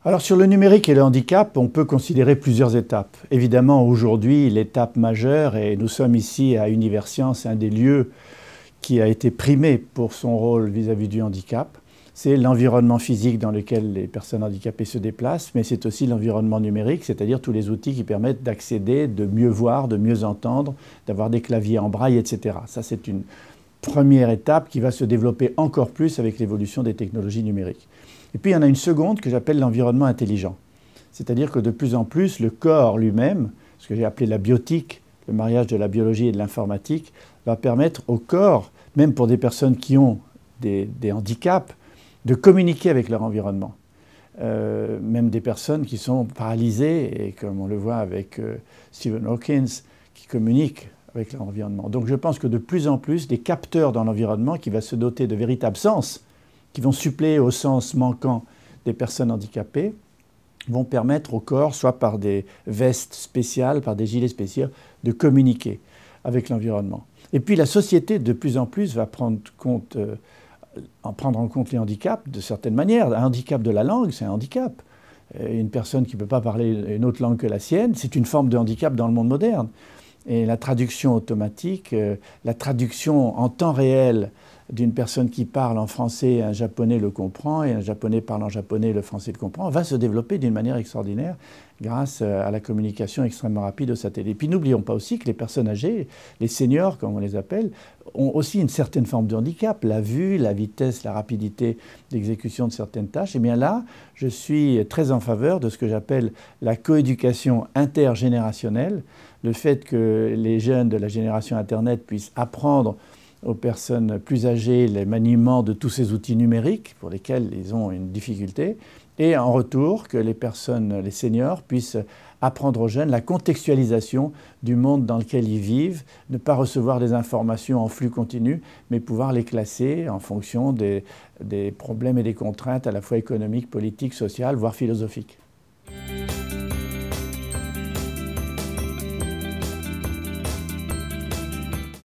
Alors sur le numérique et le handicap, on peut considérer plusieurs étapes. Évidemment, aujourd'hui, l'étape majeure, et nous sommes ici à Universcience, un des lieux qui a été primé pour son rôle vis-à-vis du handicap, c'est l'environnement physique dans lequel les personnes handicapées se déplacent, mais c'est aussi l'environnement numérique, c'est-à-dire tous les outils qui permettent d'accéder, de mieux voir, de mieux entendre, d'avoir des claviers en braille, etc. Ça, c'est une première étape qui va se développer encore plus avec l'évolution des technologies numériques. Et puis il y en a une seconde que j'appelle l'environnement intelligent. C'est-à-dire que de plus en plus, le corps lui-même, ce que j'ai appelé la biotique, le mariage de la biologie et de l'informatique, va permettre au corps, même pour des personnes qui ont des handicaps, de communiquer avec leur environnement. Même des personnes qui sont paralysées, et comme on le voit avec Stephen Hawking, qui communiquent avec leur environnement. Donc je pense que de plus en plus, des capteurs dans l'environnement qui va se doter de véritables sens, qui vont suppléer au sens manquant des personnes handicapées, vont permettre au corps, soit par des vestes spéciales, par des gilets spéciaux, de communiquer avec l'environnement. Et puis la société, de plus en plus, va prendre en compte les handicaps de certaines manières. Un handicap de la langue, c'est un handicap. Une personne qui ne peut pas parler une autre langue que la sienne, c'est une forme de handicap dans le monde moderne. Et la traduction automatique, la traduction en temps réel d'une personne qui parle en français, un japonais le comprend, et un japonais parle en japonais, le français le comprend, va se développer d'une manière extraordinaire grâce à la communication extrêmement rapide au satellite. Et puis n'oublions pas aussi que les personnes âgées, les seniors comme on les appelle, ont aussi une certaine forme de handicap, la vue, la vitesse, la rapidité d'exécution de certaines tâches. Et bien là, je suis très en faveur de ce que j'appelle la coéducation intergénérationnelle, le fait que les jeunes de la génération Internet puissent apprendre aux personnes plus âgées les maniements de tous ces outils numériques pour lesquels ils ont une difficulté, et en retour que les personnes, les seniors, puissent apprendre aux jeunes la contextualisation du monde dans lequel ils vivent, ne pas recevoir des informations en flux continu, mais pouvoir les classer en fonction des problèmes et des contraintes à la fois économiques, politiques, sociales, voire philosophiques.